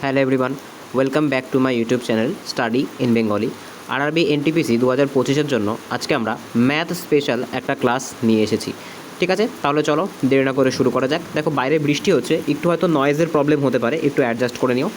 Hello everyone, welcome back to my YouTube channel study in Bengali. RRB NTPC 2025-এর জন্য আজকে আমরা math special একটা ক্লাস নিয়ে এসেছি। ঠিক আছে, তাহলে চলো দেরি না করে শুরু করা যাক। দেখো বাইরে বৃষ্টি হচ্ছে, একটু হয়তো নয়েজের প্রবলেম হতে পারে, একটু অ্যাডজাস্ট করে নিও।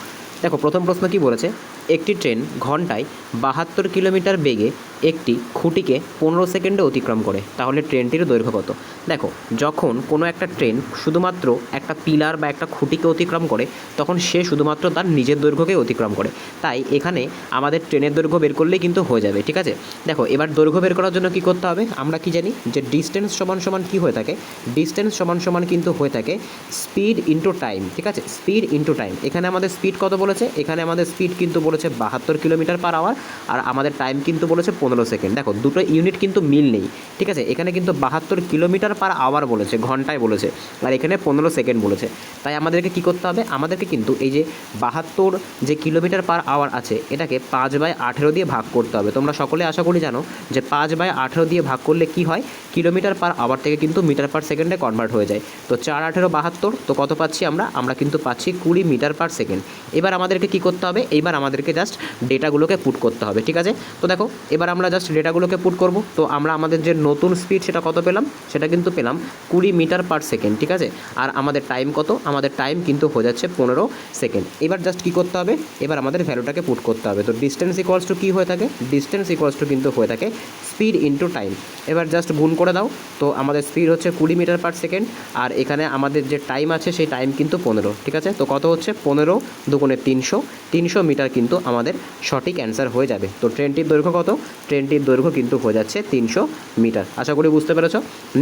দেখো প্রথম প্রশ্ন কি বলেছে, একটি ট্রেন ঘন্টায় 72 কিলোমিটার বেগে একটি খুঁটিকে 15 সেকেন্ডে অতিক্রম করে, তাহলে ট্রেনটির দৈর্ঘ্য কত? দেখো যখন কোনো একটা ট্রেন শুধুমাত্র একটা পিলার বা একটা খুঁটিকে অতিক্রম করে তখন সে শুধুমাত্র তার নিজের দৈর্ঘ্যকে অতিক্রম করে, তাই এখানে আমাদের ট্রেনের দৈর্ঘ্য বের করলেই কিন্তু হয়ে যাবে। ঠিক আছে, দেখো এবার দৈর্ঘ্য বের করার জন্য কী করতে হবে, আমরা কি জানি যে ডিস্টেন্স সমান সমান কী হয়ে থাকে, ডিস্টেন্স সমান সমান কিন্তু হয়ে থাকে স্পিড ইন্টু টাইম। ঠিক আছে, স্পিড ইন্টু টাইম। এখানে আমাদের স্পিড কত বলেছে, এখানে আমাদের স্পিড কিন্তু বলেছে 72 কিলোমিটার পার আওয়ার, আর আমাদের টাইম কিন্তু বলেছে 15 সেকেন্ড। দেখো দুটো ইউনিট কিন্তু মিল নেই। ঠিক আছে, এখানে কিন্তু 72 কিলোমিটার পার আওয়ার বলেছে, ঘন্টায় বলেছে, আর এখানে 15 সেকেন্ড বলেছে। তাই আমাদেরকে কী করতে হবে, আমাদেরকে কিন্তু এই যে 72 যে কিলোমিটার পার আওয়ার আছে এটাকে 5/18 দিয়ে ভাগ করতে হবে। তোমরা সকলে আশা করি জানো যে 5/18 দিয়ে ভাগ করলে কি হয়, কিলোমিটার পার আওয়ার থেকে কিন্তু মিটার পার সেকেন্ডে কনভার্ট হয়ে যায়। তো 4×18 72, তো কত পাচ্ছি আমরা কিন্তু পাচ্ছি 20 মিটার পার সেকেন্ড। এবার আমাদেরকে কী করতে হবে, এইবার আমাদেরকে জাস্ট ডেটাগুলোকে পুট করতে হবে। ঠিক আছে, তো দেখো এবার আমরা জাস্ট ডেটাগুলোকে পুট করব। তো আমরা আমাদের যে নতুন স্পিড সেটা কত পেলাম, সেটা কিন্তু পেলাম 20 মিটার পার সেকেন্ড। ঠিক আছে, আর আমাদের টাইম কত, আমাদের টাইম কিন্তু হয়ে যাচ্ছে 15 সেকেন্ড। এবার জাস্ট কী করতে হবে, এবার আমাদের ভ্যালুটাকে পুট করতে হবে। তো ডিস্টেন্স ইকুয়ালস টু কী হয়ে থাকে, ডিস্টেন্স ইকুয়ালস টু কিন্তু হয়ে থাকে স্পিড ইন্টু টাইম। এবার জাস্ট গুণ করে দাও, তো আমাদের স্পিড হচ্ছে 20 মিটার পার সেকেন্ড, আর এখানে আমাদের যে টাইম আছে সেই টাইম কিন্তু 15। ঠিক আছে, তো কত হচ্ছে 15 দুগুণে 300 মিটার কিন্তু আমাদের সঠিক অ্যান্সার হয়ে যাবে। তো ট্রেনটির দৈর্ঘ্য কত, ট্রেনটির দৈর্ঘ্য কিন্তু হয়ে যাচ্ছে 300 মিটার। আশা করি বুঝতে পেরেছ।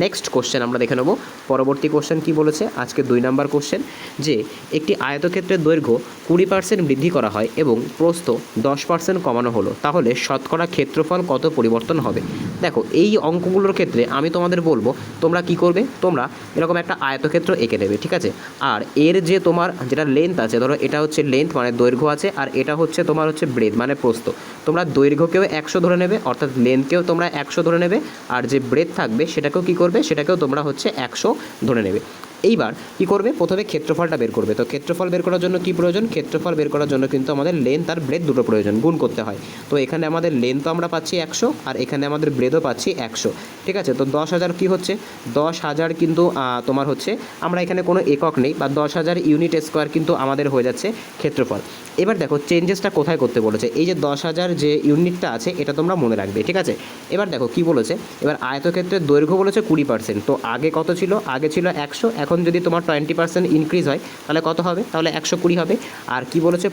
নেক্সট কোশ্চেন আমরা দেখে নেব। পরবর্তী কোশ্চেন কি বলেছে, আজকে 2 নম্বর কোশ্চেন, যে একটি আয়তক্ষেত্রের দৈর্ঘ্য 20% বৃদ্ধি করা হয় এবং প্রস্থ 10% কমানো হলো, তাহলে শতকরা ক্ষেত্রফল কত পরিবর্তন হবে? দেখো এই অঙ্কগুলোর ক্ষেত্রে আমি তোমাদের বলবো তোমরা কি করবে, তোমরা এরকম একটা আয়তক্ষেত্র এঁকে নেবে। ঠিক আছে, আর এর যে তোমার যেটা লেন্থ আছে, ধরো এটা হচ্ছে লেন্থ মানে দৈর্ঘ্য আছে, আর এটা হচ্ছে তোমার হচ্ছে ব্রেথ মানে প্রস্থ। তোমরা দৈর্ঘ্যকেও 100 ধরে নেবে, অর্থাৎ লেন্থকেও তোমরা 100 ধরে নেবে, আর যে ব্রেথ থাকবে সেটাকেও কী করবে, সেটাকেও তোমরা হচ্ছে 100 ধরে নেবে। এইবার কী করবে, প্রথমে ক্ষেত্রফলটা বের করবে। তো ক্ষেত্রফল বের করার জন্য কী প্রয়োজন, ক্ষেত্রফল বের করার জন্য কিন্তু আমাদের লেন্থ আর ব্রেথ দুটো প্রয়োজন, গুণ করতে হয়। তো এখানে আমাদের লেন্থও আমরা পাচ্ছি 100, আর এখানে আমাদের ব্রেথও পাচ্ছি 100। ঠিক আছে, তো 10,000 কী হচ্ছে, 10,000 কিন্তু তোমার হচ্ছে, আমরা এখানে কোনো একক নেই, বা 10,000 ইউনিট স্কোয়ার কিন্তু আমাদের হয়ে যাচ্ছে ক্ষেত্রফল। এবার দেখো চেঞ্জেসটা কোথায় করতে বলেছে, এই যে 10,000 যে ইউনিটটা আছে এটা তোমরা মনে রাখবে। ঠিক আছে, এবার দেখো কি বলেছে, এবার আয়তক্ষেত্রের দৈর্ঘ্য বলেছে 20%। তো আগে কত ছিল, আগে ছিল 100, এখন যদি তোমার 20% ইনক্রিজ হয় তাহলে কত হবে, তাহলে 120 হবে। আর কি বলেছে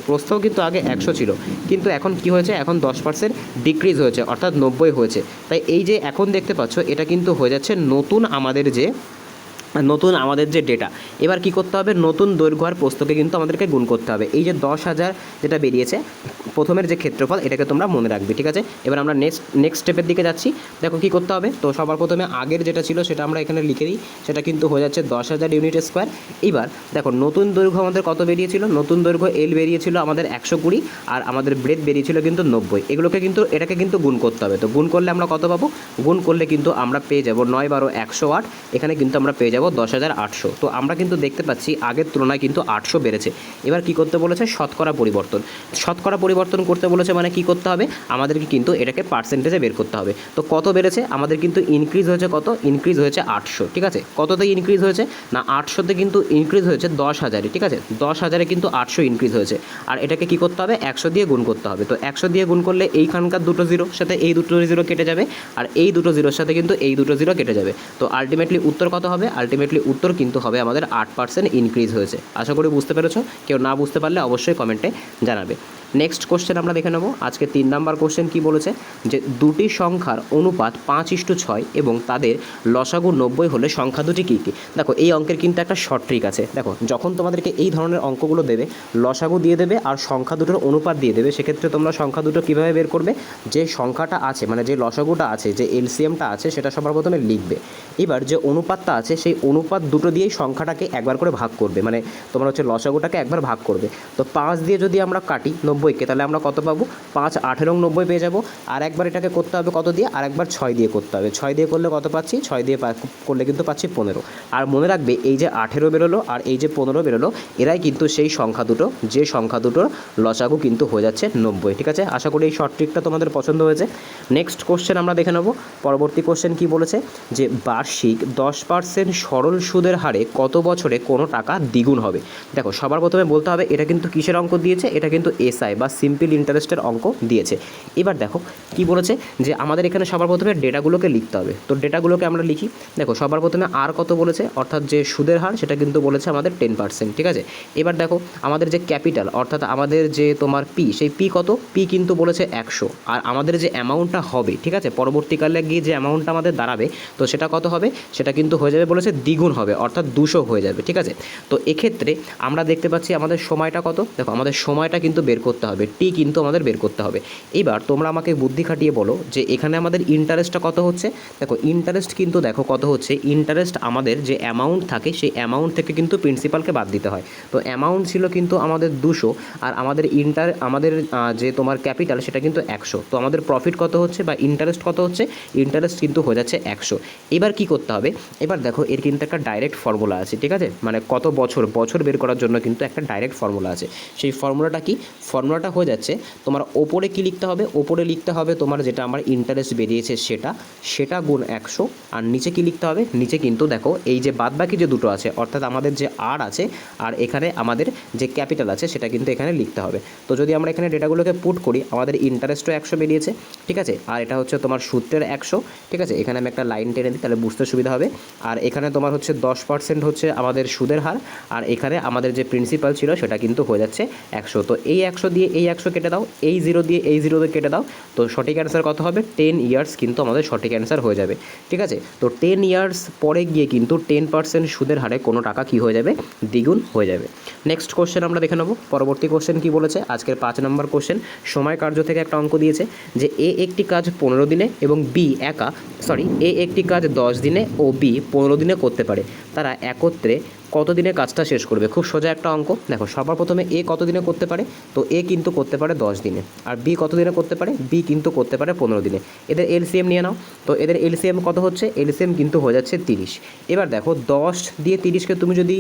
প্রস্থও কিন্তু আগে 100 ছিল, কিন্তু এখন কি হয়েছে, এখন 10% ডিক্রিজ হয়েছে, অর্থাৎ 90 হয়েছে। তাই এই যে এখন দেখতে পাচ্ছ এটা কিন্তু হয়ে যাচ্ছে নতুন আমাদের যে ডেটা। এবার কি করতে হবে, নতুন দৈর্ঘ্য আর প্রস্থকে কিন্তু আমাদেরকে গুণ করতে হবে। এই যে 10,000 যেটা বেরিয়েছে প্রথমের যে ক্ষেত্রফল, এটাকে তোমরা মনে রাখবে। ঠিক আছে, এবার আমরা নেক্সট স্টেপের দিকে যাচ্ছি। দেখো কি করতে হবে, তো সবার প্রথমে আগের যেটা ছিল সেটা আমরা এখানে লিখে দিই, সেটা কিন্তু হয়ে যাচ্ছে 10,000 ইউনিট স্কোয়ার। এবার দেখো নতুন দৈর্ঘ্য আমাদের কত বেরিয়েছিল, নতুন দৈর্ঘ্য এল বেরিয়েছিল আমাদের 120, আর আমাদের ব্রেথ বেরিয়েছিল কিন্তু 90। এটাকে কিন্তু গুণ করতে হবে। তো গুণ করলে আমরা কত পাবো, গুণ করলে কিন্তু আমরা পেয়ে যাবো 9 12 108, এখানে কিন্তু আমরা পেয়ে যাবো 10,800। তো আমরা কিন্তু দেখতে পাচ্ছি আগের তুলনায় কিন্তু 800 বেড়েছে। এবার কি করতে বলেছে, শতকরা পরিবর্তন করতে বলেছে, মানে কি করতে হবে, আমাদেরকে কিন্তু এটাকে পার্সেন্টেজে বের করতে হবে। তো কত বেড়েছে, আমাদের কিন্তু ইনক্রিজ হয়েছে, কত ইনক্রিজ হয়েছে 800। ঠিক আছে, কততে ইনক্রিজ হয়েছে না, 800তে কিন্তু ইনক্রিজ হয়েছে 10,000। ঠিক আছে, 10,000 কিন্তু 800 ইনক্রিজ হয়েছে, আর এটাকে কি করতে হবে, 100 দিয়ে গুণ করতে হবে। তো 100 দিয়ে গুণ করলে এইখানকার দুটো জিরোর সাথে এই দুটো জিরো কেটে যাবে, আর এই দুটো জিরোর সাথে কিন্তু এই দুটো জিরো কেটে যাবে। তো আলটিমেটলি উত্তর কত হবে, আলটিমেটলি উত্তর কিন্তু হবে আমাদের 8% ইনক্রিজ হয়েছে। আশা করি বুঝতে পেরেছো, কেউ না বুঝতে পারলে অবশ্যই কমেন্টে জানাবে। নেক্সট কোশ্চেন আমরা দেখে নেব। আজকে 3 নম্বর কোশ্চেন কি বলেছে, যে দুটি সংখ্যার অনুপাত 5:6 এবং তাদের লসাগু 90 হলে সংখ্যা দুটি কী কী? দেখো এই অঙ্কের কিন্তু একটা শর্ট ট্রিক আছে। দেখো যখন তোমাদেরকে এই ধরনের অঙ্কগুলো দেবে, লসাগু দিয়ে দেবে আর সংখ্যা দুটোর অনুপাত দিয়ে দেবে, সেক্ষেত্রে তোমরা সংখ্যা দুটো কীভাবে বের করবে, যে সংখ্যাটা আছে মানে যে লসাগুটা আছে, যে এলসিএমটা আছে সেটা সবার প্রথমে লিখবে। এবার যে অনুপাতটা আছে সেই অনুপাত দুটো দিয়েই সংখ্যাটাকে একবার করে ভাগ করবে, মানে তোমরা হচ্ছে লসাগুটাকে একবার ভাগ করবে। তো 5 দিয়ে যদি আমরা কাটি 90 90কে, তাহলে আমরা কত পাবো? 5 18 90 পেয়ে যাবো। আর একবার এটাকে করতে হবে কত দিয়ে? আর একবার 6 দিয়ে করতে হবে। 6 দিয়ে করলে কত পাচ্ছি? 6 দিয়ে করলে কিন্তু পাচ্ছি 15। আর মনে রাখবে এই যে 18 বেরোলো আর এই যে 15 বেরোলো, এরাই কিন্তু সেই সংখ্যা দুটো, যে সংখ্যা দুটোর লসাগু কিন্তু হয়ে যাচ্ছে 90। ঠিক আছে, আশা করি এই শর্ট ট্রিকটা তোমাদের পছন্দ হয়েছে। নেক্সট কোশ্চেন আমরা দেখে নেব। পরবর্তী কোশ্চেন কি বলেছে, যে বার্ষিক 10% সরল সুদের হারে কত বছরে কোনো টাকা দ্বিগুণ হবে। দেখো সবার প্রথমে বলতে হবে এটা কিন্তু কিসের অঙ্ক দিয়েছে? এটা কিন্তু এসআই বা সিম্পল ইন্টারেস্টের অঙ্ক দিয়েছে। এবার দেখো কি বলেছে, যে আমাদের এখানে সবার প্রথমে ডেটাগুলোকে লিখতে হবে। তো ডেটাগুলোকে আমরা লিখি। দেখো সবার প্রথমে আর কত বলেছে, অর্থাৎ যে সুদের হার সেটা কিন্তু বলেছে আমাদের 10%। ঠিক আছে, এবার দেখো আমাদের যে ক্যাপিটাল অর্থাৎ আমাদের যে তোমার পি, সেই পি কত? পি কিন্তু বলেছে 100। আর আমাদের যে অ্যামাউন্টটা হবে, ঠিক আছে, পরবর্তীকালে গিয়ে যে অ্যামাউন্টটা আমাদের দাঁড়াবে, তো সেটা কত হবে? সেটা কিন্তু হয়ে যাবে বলেছে দ্বিগুণ হবে, অর্থাৎ 200 হয়ে যাবে। ঠিক আছে, তো এক্ষেত্রে আমরা দেখতে পাচ্ছি আমাদের সময়টা কত। দেখো আমাদের সময়টা কিন্তু বের করতে হবে, টি কিন্তু আমাদের বের করতে হবে। এবার তোমরা আমাকে বুদ্ধি খাটিয়ে বলো যে এখানে আমাদের ইন্টারেস্টটা কত হচ্ছে। দেখো ইন্টারেস্ট কিন্তু দেখো কত হচ্ছে, ইন্টারেস্ট আমাদের যে অ্যামাউন্ট থাকে সেই অ্যামাউন্ট থেকে কিন্তু প্রিন্সিপালকে বাদ দিতে হয়। তো অ্যামাউন্ট ছিল কিন্তু আমাদের 200, আর আমাদের আমাদের যে তোমার ক্যাপিটাল সেটা কিন্তু 100। তো আমাদের প্রফিট কত হচ্ছে বা ইন্টারেস্ট কত হচ্ছে? ইন্টারেস্ট কিন্তু হয়ে যাচ্ছে 100। এবার কি করতে হবে? এবার দেখো এর কিন্তু একটা ডাইরেক্ট ফর্মুলা আছে। ঠিক আছে, মানে কত বছর বের করার জন্য কিন্তু একটা ডাইরেক্ট ফর্মুলা আছে। সেই ফর্মুলাটা কি? ফর্মুলাটা হয়ে যাচ্ছে তোমার ওপরে কি লিখতে হবে? ওপরে লিখতে হবে তোমার যেটা আমার ইন্টারেস্ট বেরিয়েছে সেটা গুণ 100। আর নিচে কি লিখতে হবে? নিচে কিন্তু দেখো এই যে বাদবাকি যে দুটো আছে, অর্থাৎ আমাদের যে আর আছে আর এখানে আমাদের যে ক্যাপিটাল আছে সেটা কিন্তু এখানে লিখতে হবে। তো যদি আমরা এখানে ডেটাগুলোকে পুট করি, আমাদের ইন্টারেস্টও 100 বেরিয়েছে। ঠিক আছে, আর এটা হচ্ছে তোমার সূত্রের 100। ঠিক আছে, এখানে আমি একটা লাইন টেনে দিই তাহলে বুঝতে সুবিধা হবে। আর এখানে তোমার হচ্ছে 10% হচ্ছে আমাদের সুদের হার, আর এখানে আমাদের যে প্রিন্সিপাল ছিল সেটা কিন্তু হয়ে যাচ্ছে 100। তো এই 100 দিয়ে এই 100 কেটে দাও, এই 0 দিয়ে এই 0 দিয়ে কেটে দাও। তো সঠিক অ্যান্সার কত হবে? 10 ইয়ার্স কিন্তু আমাদের সঠিক অ্যান্সার হয়ে যাবে। ঠিক আছে, তো 10 ইয়ার্স পরে গিয়ে কিন্তু 10% সুদের হারে কোনো টাকা কি হয়ে যাবে? দ্বিগুণ হয়ে যাবে। নেক্সট কোশ্চেন আমরা দেখে নেব। পরবর্তী কোশ্চেন কি বলেছে? আজকের 5 নম্বর কোশ্চেন, সময় কার্য থেকে একটা অঙ্ক দিয়েছে যে এ একটি কাজ 15 দিনে এবং বি এ একটি কাজ 10 দিনে ও বি 15 দিনে করতে পারে, তারা একত্রে কত দিনে কাজটা শেষ করবে? খুব সোজা একটা অঙ্ক। দেখো সবার প্রথমে এ কত দিনে করতে পারে? তো এ কিন্তু করতে পারে 10 দিনে। আর বি কত দিনে করতে পারে? বি কিন্তু করতে পারে 15 দিনে। এদের এলসিএম নিয়ে নাও। তো এদের এলসিএম কত হচ্ছে? এলসিএম কিন্তু হয়ে যাচ্ছে 30। এবার দেখো 10 দিয়ে 30কে তুমি যদি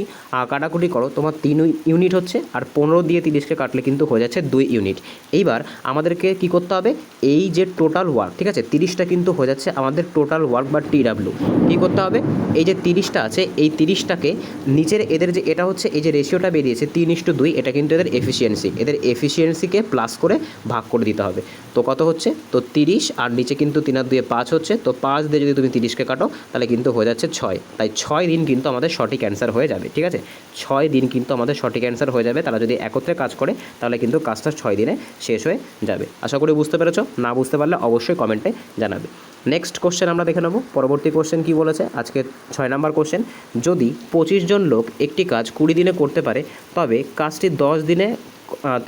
কাটাকুটি করো, তোমার 3 ইউনিট হচ্ছে, আর 15 দিয়ে 30কে কাটলে কিন্তু হয়ে যাচ্ছে 2 ইউনিট। এইবার আমাদেরকে কি করতে হবে? এই যে টোটাল ওয়ার্ক, ঠিক আছে, 30টা কিন্তু হয়ে যাচ্ছে আমাদের টোটাল ওয়ার্ক বা TW। কী করতে হবে? এই যে 30টা আছে, এই 30টাকে নিচের এদের যে এটা হচ্ছে এই যে রেশিওটা বেরিয়েছে 3:2, এটা কিন্তু এদের এফিসিয়েন্সি। এদের এফিসিয়েন্সিকে প্লাস করে ভাগ করে দিতে হবে। তো কত হচ্ছে? তো 30, আর নিচে কিন্তু 3 আর 2 5 হচ্ছে। তো 5 দিয়ে যদি তুমি 30কে কাটো তাহলে কিন্তু হয়ে যাচ্ছে 6। তাই 6 দিন কিন্তু আমাদের সঠিক অ্যান্সার হয়ে যাবে। ঠিক আছে, 6 দিন কিন্তু আমাদের সঠিক অ্যান্সার হয়ে যাবে। তারা যদি একত্রে কাজ করে তাহলে কিন্তু কাজটা 6 দিনে শেষ হয়ে যাবে। আশা করি বুঝতে পেরেছো। না বুঝতে পারলে অবশ্যই কমেন্টে জানাবে। নেক্সট কোশ্চেন আমরা দেখে নেব। পরবর্তী কোশ্চেন কি বলেছে? আজকে 6 নম্বর কোশ্চেন, যদি 25 জন লোক একটি কাজ 20 দিনে করতে পারে তবে কাজটি 10 দিনে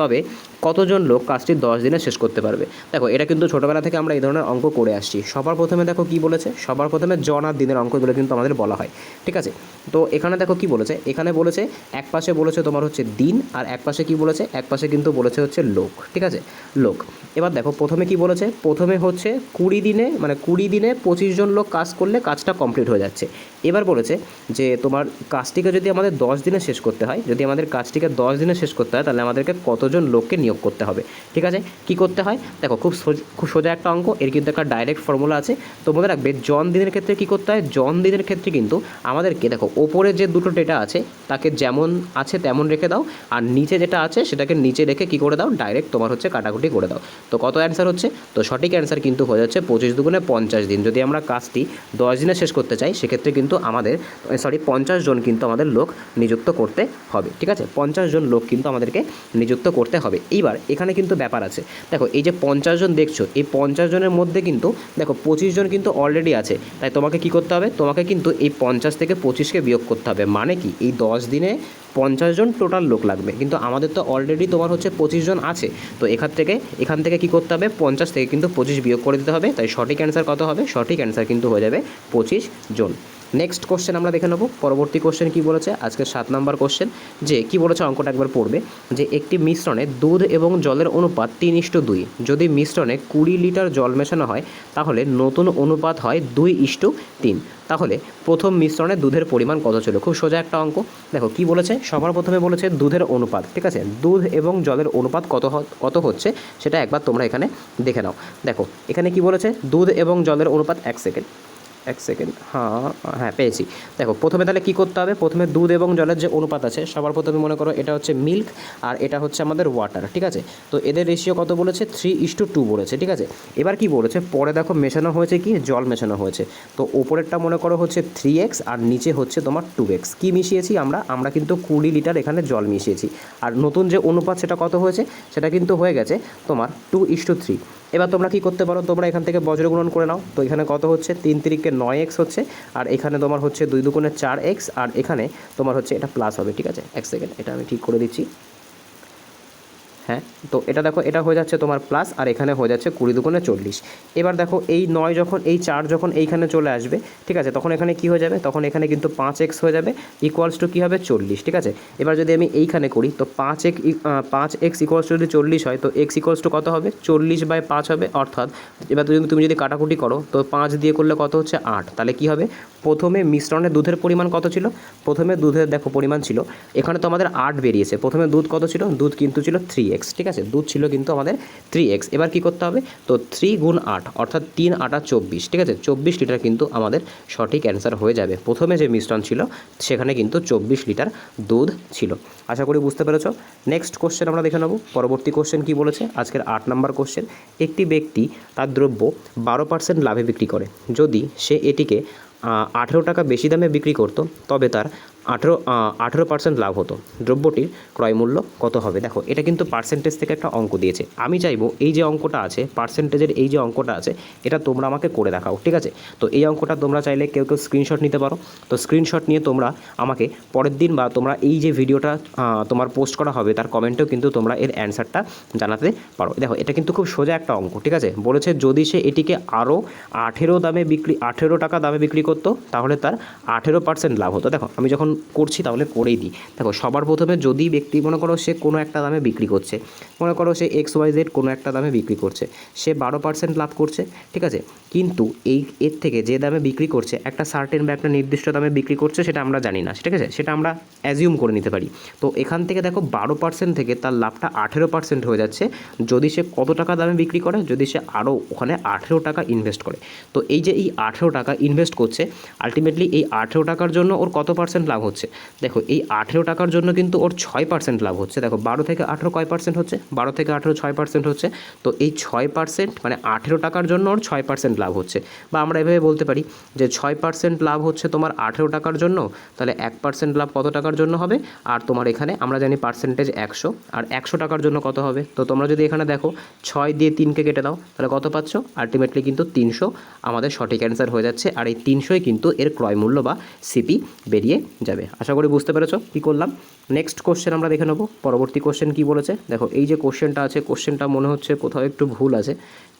তবে কতজন লোক কাজটি 10 দিনে শেষ করতে পারবে? দেখো এটা কিন্তু ছোটোবেলা থেকে আমরা এই ধরনের অঙ্ক করে আসছি। সবার প্রথমে দেখো কি বলেছে, সবার প্রথমে জন আর দিনের অঙ্কগুলো কিন্তু আমাদের বলা হয়। ঠিক আছে, তো এখানে দেখো কি বলেছে, এখানে বলেছে এক পাশে বলেছে তোমার হচ্ছে দিন, আর এক পাশে কি বলেছে, এক পাশে কিন্তু বলেছে হচ্ছে লোক। ঠিক আছে, লোক। এবার দেখো প্রথমে কি বলেছে, প্রথমে হচ্ছে 20 দিনে, মানে 20 দিনে 25 জন লোক কাজ করলে কাজটা কমপ্লিট হয়ে যাচ্ছে। এবার বলেছে যে তোমার কাজটিকে যদি আমাদের 10 দিনে শেষ করতে হয়, যদি আমাদের কাজটিকে 10 দিনে শেষ করতে হয় তাহলে আমাদেরকে কতজন লোককে নিয়োগ করতে হবে। ঠিক আছে, কি করতে হয় দেখো, খুব সোজা একটা অঙ্ক। এর কিন্তু একটা ডাইরেক্ট ফর্মুলা আছে। তো মনে রাখবে জন দিনের ক্ষেত্রে কি করতে হয়, জন দিনের ক্ষেত্রে কিন্তু আমাদেরকে দেখো ওপরে যে দুটো ডেটা আছে তাকে যেমন আছে তেমন রেখে দাও, আর নিচে যেটা আছে সেটাকে নিচে রেখে কি করে দাও, ডাইরেক্ট তোমার হচ্ছে কাটাকুটি করে দাও। তো কত অ্যান্সার হচ্ছে? তো সঠিক অ্যান্সার কিন্তু হয়ে যাচ্ছে 25 দুগুণে 50 দিন। যদি আমরা কাজটি 10 দিনে শেষ করতে চাই সেক্ষেত্রে কিন্তু আমাদের 50 জন কিন্তু আমাদের লোক নিযুক্ত করতে হবে। ঠিক আছে, 50 জন লোক কিন্তু আমাদেরকে নিযুক্ত করতে হবে। এইবার এখানে কিন্তু ব্যাপার আছে। দেখো এই যে 50 জন দেখছো, এই 50 জনের মধ্যে কিন্তু দেখো 25 জন কিন্তু অলরেডি আছে। তাই তোমাকে কি করতে হবে, তোমাকে কিন্তু এই 50 থেকে 25কে বিয়োগ করতে হবে। মানে কি, এই 10 দিনে 50 জন টোটাল লোক লাগবে, কিন্তু আমাদের তো অলরেডি তোমার হচ্ছে 25 জন আছে। তো এখান থেকে কি করতে হবে, 50 থেকে কিন্তু 25 বিয়োগ করে দিতে হবে। তাই সঠিক অ্যান্সার কত হবে? সঠিক অ্যান্সার কিন্তু হয়ে যাবে 25 জন। নেক্সট কোশ্চেন আমরা দেখে নেব। পরবর্তী কোশ্চেন কি বলেছে, আজকে 7 নম্বর কোশ্চেন, যে কি বলেছে অঙ্কটা একবার পড়বে, যে একটি মিশ্রণে দুধ এবং জলের অনুপাত 3:2। যদি মিশ্রণে 20 লিটার জল মেশানো হয় তাহলে নতুন অনুপাত হয় 2:3। তাহলে প্রথম মিশ্রণে দুধের পরিমাণ কত ছিল? খুব সোজা একটা অঙ্ক। দেখো কি বলেছে, সবার প্রথমে বলেছে দুধের অনুপাত, ঠিক আছে, দুধ এবং জলের অনুপাত কত হচ্ছে সেটা একবার তোমরা এখানে দেখে নাও। দেখো এখানে কি বলেছে, দুধ এবং জলের অনুপাত, এক সেকেন্ড, হ্যাঁ পেয়েছি। দেখো প্রথমে তাহলে কী করতে হবে, প্রথমে দুধ এবং জলের যে অনুপাত আছে, সবার প্রথমে মনে করো এটা হচ্ছে মিল্ক আর এটা হচ্ছে আমাদের ওয়াটার, ঠিক আছে। তো এদের রেশিও কত বলেছে, 3:2 বলেছে, ঠিক আছে। এবার কি বলেছে, পরে দেখো মেশানো হয়েছে কি, জল মেশানো হয়েছে। তো ওপরেরটা মনে করো হচ্ছে 3x আর নিচে হচ্ছে তোমার 2x। কী মিশিয়েছি আমরা কিন্তু 20 লিটার এখানে জল মিশিয়েছি। আর নতুন যে অনুপাত সেটা কত হয়েছে, সেটা কিন্তু হয়ে গেছে তোমার 2:3। এবার তোমরা কি করতে পারো, তোমরা এখান থেকে বজ্র গুণন করে নাও। তো এখানে কত হচ্ছে, 3 3 9x হচ্ছে, আর এখানে তোমার হচ্ছে 2 2 4x, আর এখানে তোমার হচ্ছে এটা প্লাস হবে, ঠিক আছে। এক সেকেন্ড, এটা আমি ঠিক করে দিচ্ছি। হ্যাঁ, তো এটা দেখো, এটা হয়ে যাচ্ছে তোমার প্লাস, আর এখানে হয়ে যাচ্ছে 20 2 40। এবার দেখো এই 9 যখন, এই 4 যখন এইখানে চলে আসবে, ঠিক আছে, তখন এখানে কি হয়ে যাবে, তখন এখানে কিন্তু 5x হয়ে যাবে, ইকুয়ালস টু কী হবে, 40, ঠিক আছে। এবার যদি আমি এইখানে করি, তো 5x ইকুয়ালস টু যদি 40 হয়, তো x ইকুয়ালস টু কত হবে, 40/5 হবে। অর্থাৎ এবার তুমি যদি কাটাকুটি করো, তো 5 দিয়ে করলে কত হচ্ছে 8। তাহলে কি হবে, প্রথমে মিশ্রণে দুধের পরিমাণ কত ছিল, প্রথমে দুধের দেখো পরিমাণ ছিল, এখানে তো আমাদের 8 বেরিয়েছে। প্রথমে দুধ কত ছিল, দুধ কিন্তু ছিল 3x, ঠিক আছে, দুধ ছিল কিন্তু আমাদের 3x। এবার কি করতে হবে, তো 3 গুণ 8 অর্থাৎ 3 8 24, ঠিক আছে, 24 লিটার কিন্তু আমাদের সঠিক অ্যান্সার হয়ে যাবে। প্রথমে যে মিশ্রণ ছিল সেখানে কিন্তু 24 লিটার দুধ ছিল। আশা করি বুঝতে পেরেছ। নেক্সট কোশ্চেন আমরা দেখে নেব। পরবর্তী কোশ্চেন কি বলেছে, আজকের 8 নম্বর কোশ্চেন, একটি ব্যক্তি তার দ্রব্য 12% লাভে বিক্রি করে। যদি সে এটিকে 18 টাকা বেশি দামে বিক্রি করত, তবে তার 18% লাভ হতো। দ্রব্যটির ক্রয় মূল্য কত হবে? দেখো এটা কিন্তু পার্সেন্টেজ থেকে একটা অঙ্ক দিয়েছে। আমি চাইবো এই যে অঙ্কটা আছে, পার্সেন্টেজের এই যে অঙ্কটা আছে, এটা তোমরা আমাকে করে দেখাও, ঠিক আছে। তো এই অঙ্কটা তোমরা চাইলে কেউ স্ক্রিনশট নিতে পারো। তো স্ক্রিনশট নিয়ে তোমরা আমাকে পরের দিন বা তোমরা এই যে ভিডিওটা তোমার পোস্ট করা হবে তার কমেন্টেও কিন্তু তোমরা এর অ্যান্সারটা জানাতে পারো। দেখো এটা কিন্তু খুব সোজা একটা অঙ্ক, ঠিক আছে। বলেছে যদি সে এটিকে আরও 18 টাকা দামে বিক্রি করতো, তাহলে তার 18% লাভ হতো। দেখো আমি যখন করছি তাহলে করেই দিই। দেখো সবার প্রথমে যদি ব্যক্তি মনে করো সে কোনো একটা দামে বিক্রি করছে, মনে করো সে XYZ কোনো একটা দামে বিক্রি করছে, সে 12% লাভ করছে, ঠিক আছে। কিন্তু এর থেকে যে দামে বিক্রি করছে, একটা সার্টেন বা একটা নির্দিষ্ট দামে বিক্রি করছে, সেটা আমরা জানি না, ঠিক আছে, সেটা আমরা অ্যাজিউম করে নিতে পারি। তো এখান থেকে দেখো 12% থেকে তার লাভটা 18% হয়ে যাচ্ছে যদি সে কত টাকা দামে বিক্রি করে, যদি সে আরও ওখানে 18 টাকা ইনভেস্ট করে। তো এই যে এই 18 টাকা ইনভেস্ট করছে, আলটিমেটলি এই 18 টাকার জন্য ওর কত পার্সেন্ট লাভ হচ্ছে? দেখো এই 18 টাকার জন্য কিন্তু ওর 6% লাভ হচ্ছে। দেখো 12 থেকে 18 কয় পার্সেন্ট হচ্ছে, 12 থেকে 18 6% হচ্ছে। তো এই 6% মানে 18 টাকার জন্য ওর 6% লাভ হচ্ছে। বা আমরা এভাবে বলতে পারি যে 6% লাভ হচ্ছে তোমার 18 টাকার জন্য, তাহলে 1% লাভ কত টাকার জন্য হবে? আর তোমার এখানে আমরা জানি পার্সেন্টেজ 100, আর 100 টাকার জন্য কত হবে? তো তোমরা যদি এখানে দেখো 6 দিয়ে 3কে কেটে দাও, তাহলে কত পাচ্ছ? আলটিমেটলি কিন্তু 300 আমাদের সঠিক অ্যান্সার হয়ে যাচ্ছে। আর এই 300ই কিন্তু এর ক্রয় মূল্য বা সিপি বেরিয়ে যাবে। আশা করি বুঝতে পেরেছো কী করলাম। নেক্সট কোশ্চেন আমরা দেখে নেব। পরবর্তী কোশ্চেন কি বলেছে, দেখো এই যে কোশ্চেনটা আছে, কোশ্চেনটা মনে হচ্ছে কোথাও একটু ভুল আছে,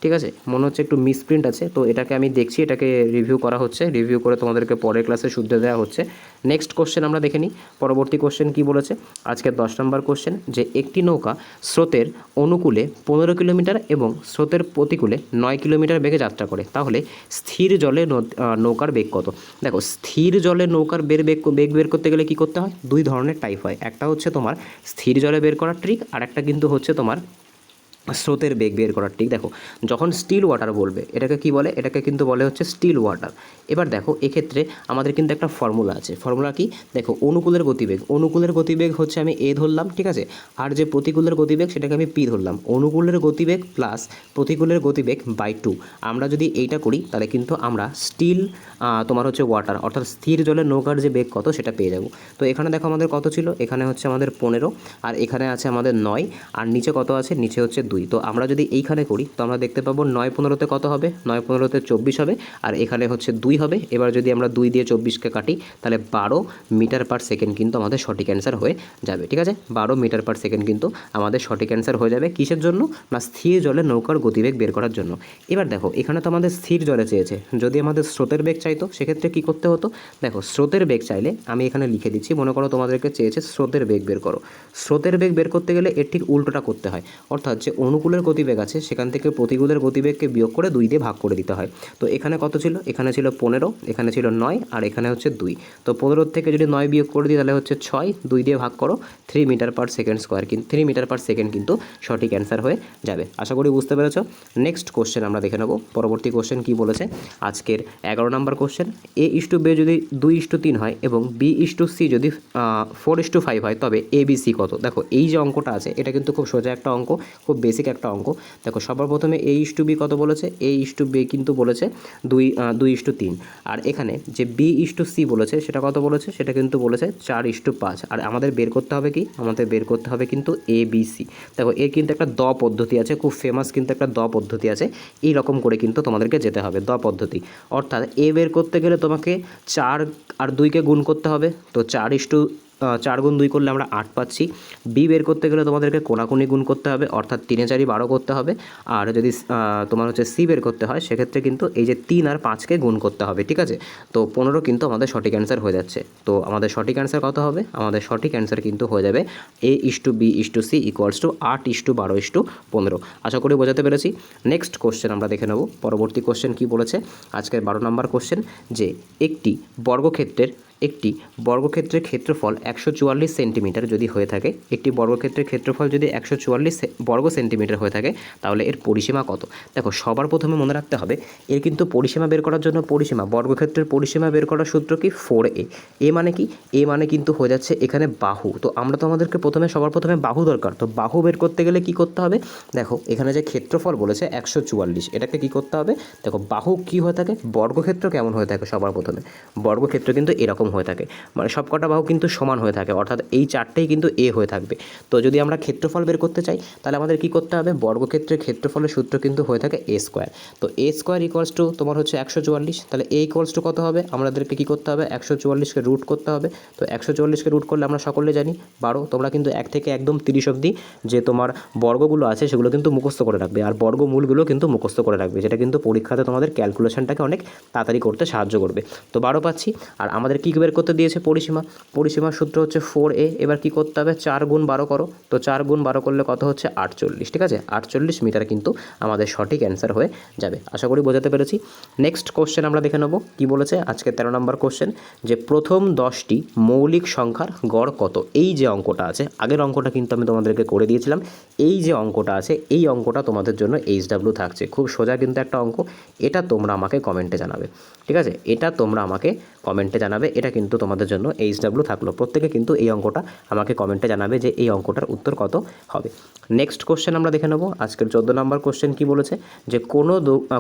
ঠিক আছে, মনে হচ্ছে একটু মিসপ্রিন্ট আছে। তো এটাকে আমি দেখছি, এটাকে রিভিউ করা হচ্ছে, রিভিউ করে তোমাদেরকে পরের ক্লাসে শুধরে দেওয়া হচ্ছে। নেক্সট কোশ্চেন আমরা দেখে নিই। পরবর্তী কোশ্চেন কি বলেছে, আজকের 10 নম্বর কোশ্চেন, যে একটি নৌকা স্রোতের অনুকূলে 15 কিলোমিটার এবং স্রোতের প্রতিকূলে 9 কিলোমিটার বেগে যাত্রা করে, তাহলে স্থির জলে নৌকার বেগ কত? দেখো স্থির জলে নৌকার বেগ বের করতে গেলে কি করতে হয়, দুই ধরনের টাইপ হয়। একটা হচ্ছে তোমার স্থির জলে বের করার ট্রিক, আর একটা কিন্তু হচ্ছে তোমার স্রোতের বেগ বের করার ঠিক। দেখো যখন স্টিল ওয়াটার বলবে, এটাকে কি বলে, এটাকে কিন্তু বলে হচ্ছে স্টিল ওয়াটার। এবার দেখো এক্ষেত্রে আমাদের কিন্তু একটা ফর্মুলা আছে। ফর্মুলা কি, দেখো অনুকূলের গতিবেগ হচ্ছে আমি এ ধরলাম, ঠিক আছে, আর যে প্রতিকূলের গতিবেগ সেটাকে আমি পি ধরলাম। অনুকূলের গতিবেগ প্লাস প্রতিকূলের গতিবেগ বাই 2। আমরা যদি এইটা করি তাহলে কিন্তু আমরা স্টিল তোমার হচ্ছে ওয়াটার অর্থাৎ স্থির জলের নৌকার যে বেগ কত সেটা পেয়ে যাব। তো এখানে দেখো আমাদের কত ছিল, এখানে হচ্ছে আমাদের 15, আর এখানে আছে আমাদের 9, আর নিচে কত আছে, নিচে হচ্ছে 2। তো আমরা যদি এইখানে করি তো আমরা দেখতে পাবো 9 15-তে কত হবে, 9 15-তে 24 হবে, আর এখানে হচ্ছে 2 হবে। এবার যদি আমরা 2 দিয়ে 24কে কাটি তাহলে 12 মিটার পার সেকেন্ড কিন্তু আমাদের সঠিক অ্যান্সার হয়ে যাবে। ঠিক আছে, 12 মিটার পার সেকেন্ড কিন্তু আমাদের সঠিক অ্যান্সার হয়ে যাবে। কিসের জন্য? না স্থির জলে নৌকার গতিবেগ বের করার জন্য। এবার দেখো এখানে তো আমাদের স্থির জলে চেয়েছে, যদি আমাদের স্রোতের বেগ চাইতো সেক্ষেত্রে কী করতে হতো? দেখো স্রোতের বেগ চাইলে আমি এখানে লিখে দিচ্ছি, মনে করো তোমাদেরকে চেয়েছে স্রোতের বেগ বের করো। স্রোতের বেগ বের করতে গেলে এর ঠিক উল্টোটা করতে হয়, অর্থাৎ যে অনুকূলের গতিবেগ আছে সেখান থেকে প্রতিকূলের গতিবেগকে বিয়োগ করে 2 দিয়ে ভাগ করে দিতে হয়। তো এখানে কত ছিল? এখানে ছিল 15, এখানে ছিল 9, আর এখানে হচ্ছে 2। তো 15 থেকে যদি 9 বিয়োগ করে দিই তাহলে হচ্ছে 6, 2 দিয়ে ভাগ করো, 3 মিটার পার সেকেন্ড স্কোয়ার, কিন্তু 3 মিটার পার সেকেন্ড কিন্তু সঠিক অ্যান্সার হয়ে যাবে। আশা করি বুঝতে পেরেছ। নেক্সট কোশ্চেন আমরা দেখে নেব। পরবর্তী কোশ্চেন কি বলেছে? আজকের 11 নম্বর কোশ্চেন, A:B যদি 2:3 হয় এবং B:C যদি 4:5 হয় তবে ABC কত? দেখো এই যে অঙ্কটা আছে এটা কিন্তু খুব সোজা একটা অঙ্ক, খুব বেসিক একটা অঙ্ক। দেখো সবার প্রথমে A:B কত বলেছে? A:B কিন্তু বলেছে 2:3, আর এখানে যে B:C বলেছে সেটা কত বলেছে? সেটা কিন্তু বলেছে 4:5। আর আমাদের বের করতে হবে কি? আমাদের বের করতে হবে কিন্তু ABC। দেখো এর কিন্তু একটা দ পদ্ধতি আছে, খুব ফেমাস কিন্তু একটা দ পদ্ধতি আছে, এই রকম করে কিন্তু তোমাদেরকে যেতে হবে দ পদ্ধতি। অর্থাৎ এ বের করতে গেলে তোমাকে 4 আর 2কে গুণ করতে হবে, তো 4 গুণ 2 করলে আমরা 8 পাচ্ছি। বি বের করতে গেলে তোমাদেরকে কোনাকুনি গুণ করতে হবে, অর্থাৎ 3 এ 4 12 করতে হবে। আর যদি তোমার হচ্ছে সি বের করতে হয় সেক্ষেত্রে কিন্তু এই যে 3 আর 5কে গুণ করতে হবে। ঠিক আছে, তো 15 কিন্তু আমাদের সঠিক অ্যান্সার হয়ে যাচ্ছে। তো আমাদের সঠিক অ্যান্সার কত হবে? আমাদের সঠিক অ্যান্সার কিন্তু হয়ে যাবে A:B:C = 8:12:15। আশা করি বোঝাতে পেরেছি। নেক্সট কোশ্চেন আমরা দেখে নেব। পরবর্তী কোশ্চেন কি বলেছে? আজকের 12 নম্বর কোশ্চেন, যে একটি বর্গক্ষেত্রের ক্ষেত্রফল 144 সেন্টিমিটার যদি হয়ে থাকে, একটি বর্গক্ষেত্রের ক্ষেত্রফল যদি 144 বর্গ সেন্টিমিটার হয়ে থাকে তাহলে এর পরিসীমা কত? দেখো সবার প্রথমে মনে রাখতে হবে এর কিন্তু পরিসীমা বের করার জন্য বর্গক্ষেত্রের পরিসীমা বের করার সূত্র কি? 4a। এ মানে কি? এ মানে কিন্তু হয়ে যাচ্ছে এখানে বাহু। তো আমাদেরকে সবার প্রথমে বাহু দরকার, তো বাহু বের করতে গেলে কি করতে হবে? দেখো এখানে যে ক্ষেত্রফল বলেছে 144, এটাকে কি করতে হবে? দেখো বাহু কি হয়ে থাকে? বর্গক্ষেত্র কেমন হয়ে থাকে? সবার প্রথমে বর্গক্ষেত্র কিন্তু এরকম হয়ে থাকে, মানে সবকটা বাহু কিন্তু সমান হয়ে থাকে, অর্থাৎ এই চারটেই কিন্তু এ হয়ে থাকবে। তো যদি আমরা ক্ষেত্রফল বের করতে চাই তাহলে আমাদের কি করতে হবে? বর্গক্ষেত্রের ক্ষেত্রফলের সূত্র কিন্তু হয়ে থাকে A²। তো A² তোমার হচ্ছে 144, তাহলে A কত হবে? আমাদেরকে কি করতে হবে? 144কে রুট করতে হবে। তো 144কে রুট করলে আমরা সকলে জানি 12। তোমরা কিন্তু 1 থেকে একদম 30 অবধি যে তোমার বর্গগুলো আছে সেগুলো কিন্তু মুখস্থ করে রাখবে, আর বর্গমূলগুলো কিন্তু মুখস্থ করে রাখবে, যেটা কিন্তু পরীক্ষাতে তোমাদের ক্যালকুলেশনটাকে অনেক তাড়াতাড়ি করতে সাহায্য করবে। তো 12 পাচ্ছি, আর আমাদের কী বের করতে দিয়েছে? পরিসীমার সূত্র হচ্ছে 4a। এবার কি করতে হবে? 4 গুণ 12 করো, তো 4 গুণ 12 করলে কত হচ্ছে? 48। ঠিক আছে, 48 মিটার কিন্তু আমাদের সঠিক অ্যান্সার হয়ে যাবে। আশা করি বোঝাতে পেরেছি। নেক্সট কোশ্চেন আমরা দেখে নেব কি বলেছে। আজকে 13 নম্বর কোশ্চেন, যে প্রথম 10টি মৌলিক সংখ্যার গড় কত? এই যে অঙ্কটা আছে, আগের অঙ্কটা কিন্তু আমি তোমাদেরকে করে দিয়েছিলাম, এই যে অঙ্কটা আছে এই অঙ্কটা তোমাদের জন্য HW থাকছে। খুব সোজা কিন্তু একটা অঙ্ক, এটা তোমরা আমাকে কমেন্টে জানাবে। ঠিক আছে, এটা তোমরা আমাকে কমেন্টে জানাবে, এটা কিন্তু তোমাদের জন্য HW থাকলো। প্রত্যেকে কিন্তু এই অঙ্কটা আমাকে কমেন্টে জানাবে যে এই অঙ্কটার উত্তর কত হবে। নেক্সট কোশ্চেন আমরা দেখে নেব। আজকের 14 নম্বর কোশ্চেন কি বলেছে, যে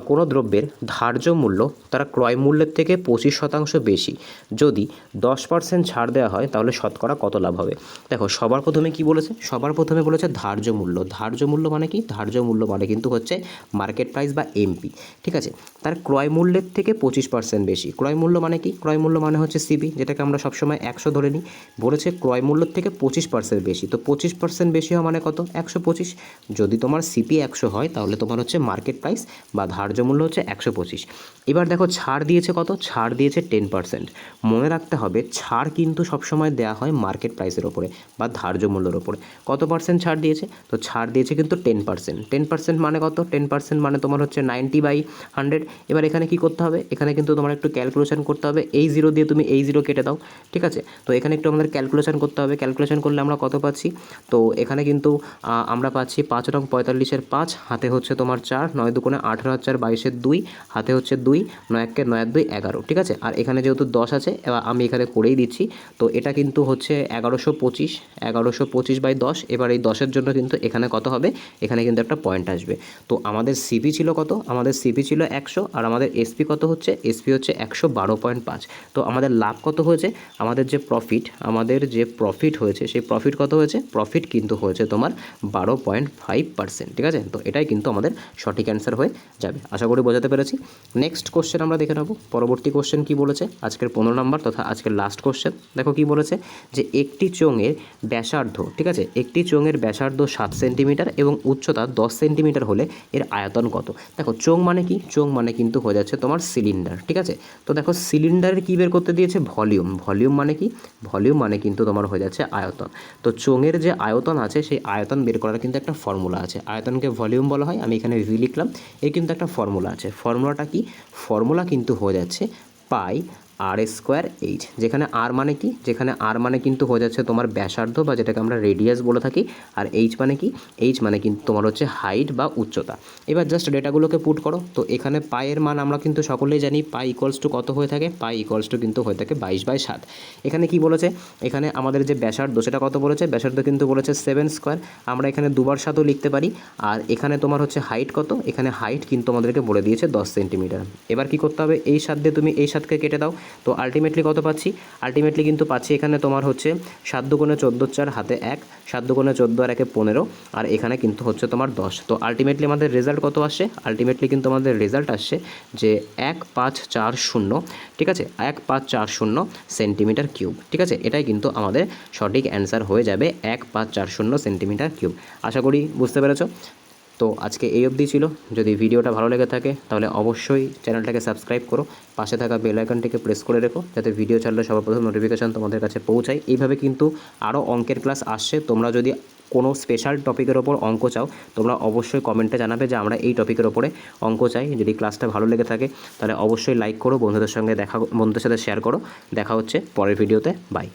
কোনো দ্রব্যের ধার্য মূল্য তার ক্রয় মূল্যের থেকে 25% বেশি যদি 10% ছাড় দেওয়া হয় তাহলে শতকরা কত লাভ হবে? দেখো সবার প্রথমে কি বলেছে? সবার প্রথমে বলেছে ধার্য মূল্য। ধার্য মূল্য মানে কি? ধার্য মূল্য মানে কিন্তু হচ্ছে মার্কেট প্রাইস বা এমপি। ঠিক আছে, তার ক্রয় মূল্যের থেকে 25% বেশি। ক্রয় মূল্য মানে কি? ক্রয় মূল্য মানে হচ্ছে সিপি, যেটাকে আমরা সবসময় 100 ধরে নিই। বলেছে ক্রয় মূল্যের থেকে 25% বেশি, তো 25% বেশি হওয়া মানে কত? 125। যদি তোমার সিপি 100 হয় তাহলে তোমার হচ্ছে মার্কেট প্রাইস বা ধার্য মূল্য হচ্ছে 125। এবার দেখো ছাড় দিয়েছে কত? ছাড় দিয়েছে 10%। মনে রাখতে হবে ছাড় কিন্তু সবসময় দেওয়া হয় মার্কেট প্রাইসের ওপরে বা ধার্য মূল্যের ওপরে। কত পার্সেন্ট ছাড় দিয়েছে? তো ছাড় দিয়েছে কিন্তু 10%। 10% মানে কত? 10% মানে তোমার হচ্ছে 90/100। এবার এখানে কি করতে হবে? এখানে কিন্তু তোমার একটু ক্যালকুলেশন করতে হবে। এই 0 দিয়ে তুমি এই 0 কেটে দাও। ঠিক আছে, তো এখানে একটু আমাদের ক্যালকুলেশন করতে হবে। ক্যালকুলেশন করলে আমরা কত পাচ্ছি? তো এখানে কিন্তু আমরা পাচ্ছি 5 রং 45-এর 5, হাতে হচ্ছে তোমার 4, 9 দুগুণে 18 আর 4 22-এর 2, হাতে হচ্ছে 2, 9 একে 9 আর 2 11। ঠিক আছে, আর এখানে যেহেতু 10 আছে এবার আমি এখানে করেই দিচ্ছি। তো এটা কিন্তু হচ্ছে 1125/10। এবার এই 10-এর জন্য কিন্তু এখানে কত হবে? এখানে কিন্তু একটা পয়েন্ট আসবে। তো আমাদের সিপি ছিল কত? আমাদের সিপি ছিল 100, আর আমাদের এসপি কত হচ্ছে? এসপি হচ্ছে 112.5। তো আমাদের লাভ কত হয়েছে, আমাদের যে প্রফিট হয়েছে সেই প্রফিট কত হয়েছে, প্রফিট কিন্তু হয়েছে তোমার 12.5%। ঠিক আছে, তো এটাই কিন্তু আমাদের সঠিক অ্যান্সার হয়ে যাবে। আশা করি বোঝাতে পেরেছি। নেক্সট কোশ্চেন আমরা দেখে নেব। পরবর্তী কোশ্চেন কি বলেছে, আজকের 15 নম্বর তথা আজকের লাস্ট কোশ্চেন। দেখো কি বলেছে, যে একটি চোঙের ব্যাসার্ধ, ঠিক আছে, একটি চোঙের ব্যাসার্ধ 7 সেন্টিমিটার এবং উচ্চতা 10 সেন্টিমিটার হলে এর আয়তন কত। দেখো চোঙ মানে কি, চোঙ মানে কিন্তু হয়ে যাচ্ছে তোমার সিলিন্ডার। ঠিক আছে, তো দেখো সিলিন্ডারের কী বের করতে দিয়েছে, ভলিউম। ভলিউম মানে কি, ভলিউম মানে কিন্তু তোমার হয়ে যাচ্ছে আয়তন। তো চোঙের যে আয়তন আছে সেই আয়তন বের করার কিন্তু একটা ফর্মুলা আছে, আয়তনকে ভলিউম বলা হয়। আমি এখানে ভি লিখলাম, এর কিন্তু একটা ফর্মুলা আছে। ফর্মুলাটা কি, ফর্মুলা কিন্তু হয়ে যাচ্ছে পাই আর স্কোয়ার এইচ। যেখানে আর মানে কি, যেখানে আর মানে কিন্তু হয়ে যাচ্ছে তোমার ব্যাসার্ধ বা যেটাকে আমরা রেডিয়াস বলে থাকি, আর এইচ মানে কি, এইচ মানে কিন্তু তোমার হচ্ছে হাইট বা উচ্চতা। এবার জাস্ট ডেটাগুলোকে পুট করো। তো এখানে পায়ের মান আমরা কিন্তু সকলেই জানি, পাই ইকুয়ালস টু কত হয়ে থাকে, পাই ইকুয়ালস টু কিন্তু হয়ে থাকে 22/7। এখানে কি বলেছে, এখানে আমাদের যে ব্যাসার্ধ সেটা কত বলেছে, ব্যাসার্ধ কিন্তু বলেছে 7 স্কোয়ার। আমরা এখানে 2/7 লিখতে পারি। আর এখানে তোমার হচ্ছে হাইট কত, এখানে হাইট কিন্তু আমাদেরকে বলে দিয়েছে 10 সেন্টিমিটার। এবার কি করতে হবে, এই 7 দিয়ে তুমি এই 7কে কেটে দাও। তো আলটিমেটলি কত পাচ্ছি, আলটিমেটলি কিন্তু পাচ্ছি এখানে তোমার হচ্ছে 7 দুগুণে 14, 4 হাতে 1, 7 দুগুণে 14 আর 1 15, আর এখানে কিন্তু হচ্ছে তোমার 10। তো আলটিমেটলি আমাদের রেজাল্ট কত আসছে, আলটিমেটলি কিন্তু আমাদের রেজাল্ট আসছে যে 1540, ঠিক আছে, 1540 সেন্টিমিটার কিউব। ঠিক আছে, এটাই কিন্তু আমাদের সঠিক অ্যান্সার হয়ে যাবে 1540 সেন্টিমিটার কিউব। আশা করি বুঝতে পেরেছো। তো আজকে এই অবধি ছিল। যদি ভিডিওটা ভালো লেগে থাকে তাহলে অবশ্যই চ্যানেলটাকে সাবস্ক্রাইব করো, পাশে থাকা বেল আইকনটিকে প্রেস করে রেখো, যাতে ভিডিও ছাড়লে সবার প্রথম নোটিফিকেশান তোমাদের কাছে পৌঁছায়। এইভাবে কিন্তু আরও অঙ্কের ক্লাস আসছে। তোমরা যদি কোনো স্পেশাল টপিকের ওপর অঙ্ক চাও, তোমরা অবশ্যই কমেন্টে জানাবে যে আমরা এই টপিকের ওপরে অঙ্ক চাই। যদি ক্লাসটা ভালো লেগে থাকে তাহলে অবশ্যই লাইক করো, বন্ধুদের সাথে শেয়ার করো। দেখা হচ্ছে পরের ভিডিওতে, বাই।